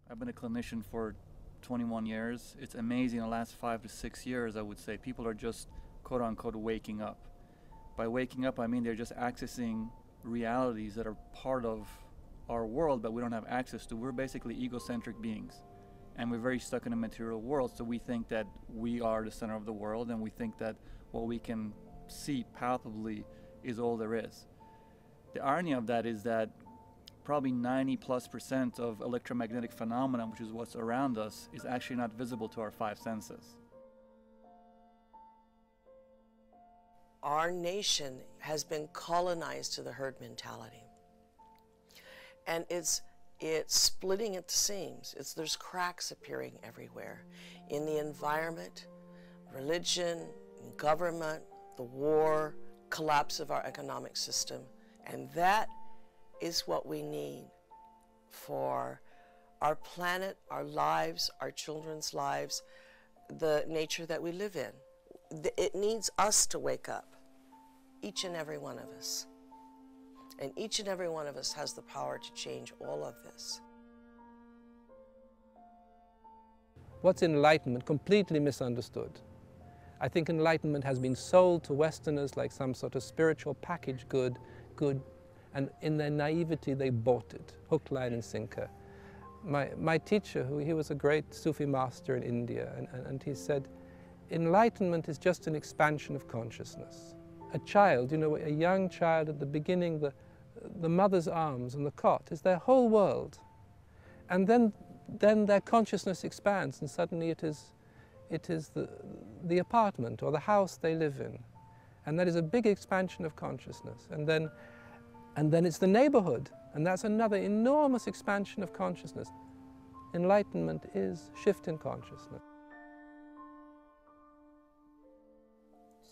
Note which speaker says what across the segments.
Speaker 1: I've been a clinician for 21 years. It's amazing the last 5 to 6 years, I would say, people are just quote unquote waking up. By waking up, I mean they're just accessing realities that are part of our world but we don't have access to. We're basically egocentric beings, and we're very stuck in a material world, so we think that we are the center of the world, and we think that what we can see palpably is all there is. The irony of that is that probably 90+% of electromagnetic phenomena, which is what's around us, is actually not visible to our five senses.
Speaker 2: Our nation has been colonized to the herd mentality. And it's splitting at the seams. There's cracks appearing everywhere. In the environment, religion, government, the war, collapse of our economic system. And that is what we need for our planet, our lives, our children's lives, the nature that we live in. It needs us to wake up, each and every one of us. And each and every one of us has the power to change all of this.
Speaker 3: What's enlightenment? Completely misunderstood. I think enlightenment has been sold to Westerners like some sort of spiritual package good, and in their naivety they bought it, hook, line and sinker. My teacher, he was a great Sufi master in India, and he said, enlightenment is just an expansion of consciousness. A child, you know, a young child at the beginning, the mother's arms and the cot is their whole world. And then their consciousness expands, and suddenly it is the apartment or the house they live in. And that is a big expansion of consciousness. And then it's the neighborhood, and that's another enormous expansion of consciousness. Enlightenment is shift in consciousness.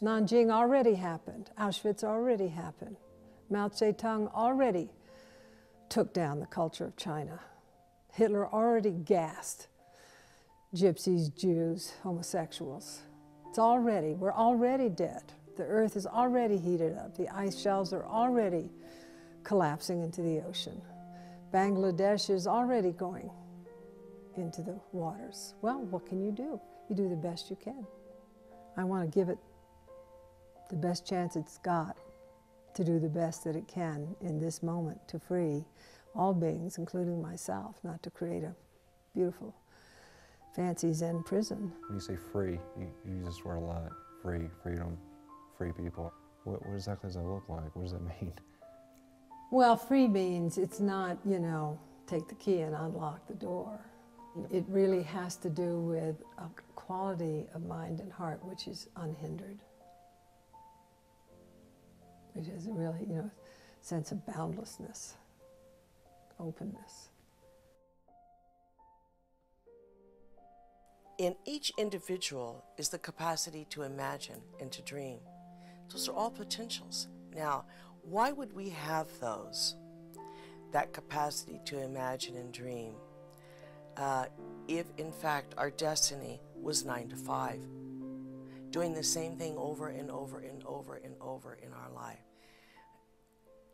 Speaker 4: Nanjing already happened. Auschwitz already happened. Mao Zedong already took down the culture of China. Hitler already gassed gypsies, Jews, homosexuals. We're already dead. The earth is already heated up. The ice shelves are already collapsing into the ocean. Bangladesh is already going into the waters. Well, what can you do? You do the best you can. I want to give it the best chance it's got to do the best that it can in this moment to free all beings, including myself, not to create a beautiful, fancy Zen prison.
Speaker 5: When you say free, you use this word a lot. Free, freedom, free people. What exactly does that look like? What does that mean?
Speaker 4: Well, free means it's not, you know, take the key and unlock the door. It really has to do with a quality of mind and heart which is unhindered, which is really, you know, a sense of boundlessness, openness.
Speaker 2: In each individual is the capacity to imagine and to dream. Those are all potentials. Now, why would we have those, that capacity to imagine and dream, if in fact our destiny was 9 to 5, doing the same thing over and over and over and over in our life?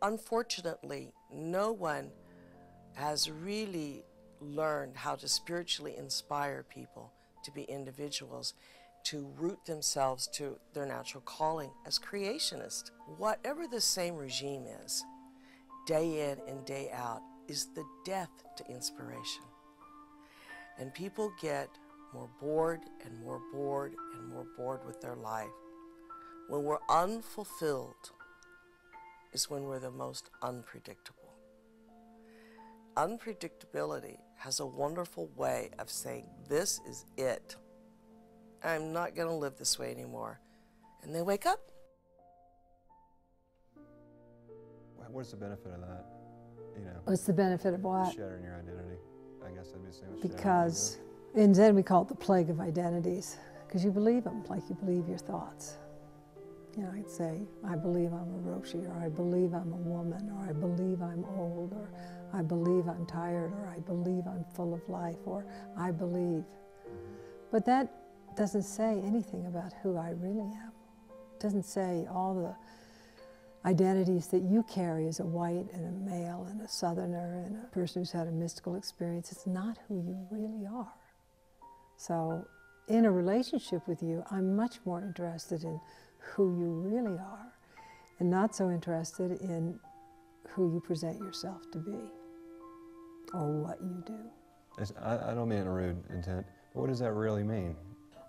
Speaker 2: Unfortunately, no one has really learned how to spiritually inspire people to be individuals, to root themselves to their natural calling as creationists. Whatever the same regime is, day in and day out, is the death to inspiration. And people get more bored and more bored and more bored with their life. When we're unfulfilled is when we're the most unpredictable. Unpredictability has a wonderful way of saying, this is it. I'm not going to live this way anymore. And they wake up.
Speaker 5: What's the benefit of that? You know,
Speaker 4: What's the benefit of what?
Speaker 5: shattering your identity. I guess that'd be the same as
Speaker 4: Because in Zen we call it the plague of identities, because you believe them like you believe your thoughts. You know, I'd say, I believe I'm a Roshi, or I believe I'm a woman, or I believe I'm old, or I believe I'm tired, or I believe I'm full of life, or I believe. But that doesn't say anything about who I really am. It doesn't say all the identities that you carry as a white and a male and a southerner and a person who's had a mystical experience. It's not who you really are. So in a relationship with you, I'm much more interested in who you really are and not so interested in who you present yourself to be or what you do.
Speaker 5: I don't mean in a rude intent, but what does that really mean?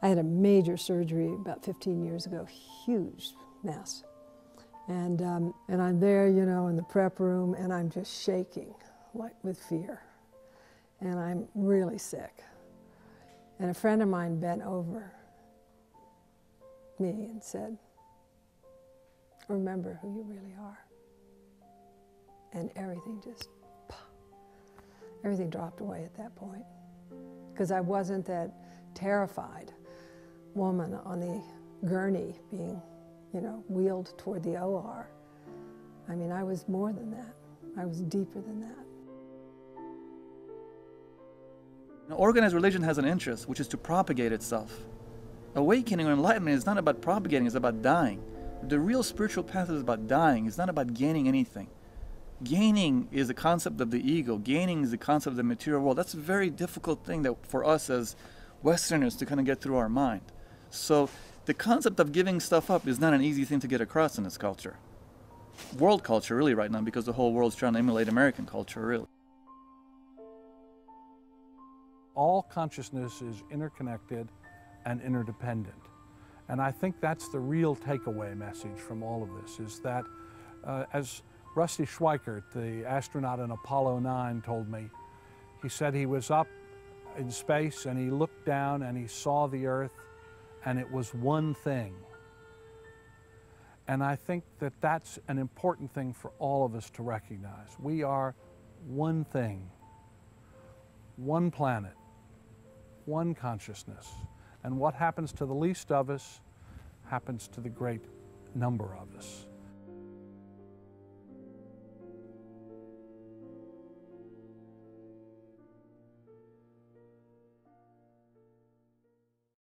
Speaker 4: I had a major surgery about 15 years ago, huge mess. And I'm there, you know, in the prep room, and I'm just shaking, like with fear. And I'm really sick. And a friend of mine bent over me and said, "Remember who you really are." And everything dropped away at that point. Because I wasn't that terrified woman on the gurney being, you know, wheeled toward the OR. I mean, I was more than that. I was deeper than that.
Speaker 1: Now, organized religion has an interest, which is to propagate itself. Awakening or enlightenment is not about propagating, it's about dying. The real spiritual path is about dying. It's not about gaining anything. Gaining is a concept of the ego. Gaining is the concept of the material world. That's a very difficult thing that for us as Westerners to kind of get through our mind. So the concept of giving stuff up is not an easy thing to get across in this culture. World culture, really, right now, because the whole world's trying to emulate American culture, really.
Speaker 6: All consciousness is interconnected and interdependent. And I think that's the real takeaway message from all of this, is that as Rusty Schweikert, the astronaut in Apollo 9, told me, he said he was up in space and he looked down and he saw the Earth and it was one thing. And I think that that's an important thing for all of us to recognize. We are one thing, one planet, one consciousness. And what happens to the least of us happens to the great number of us.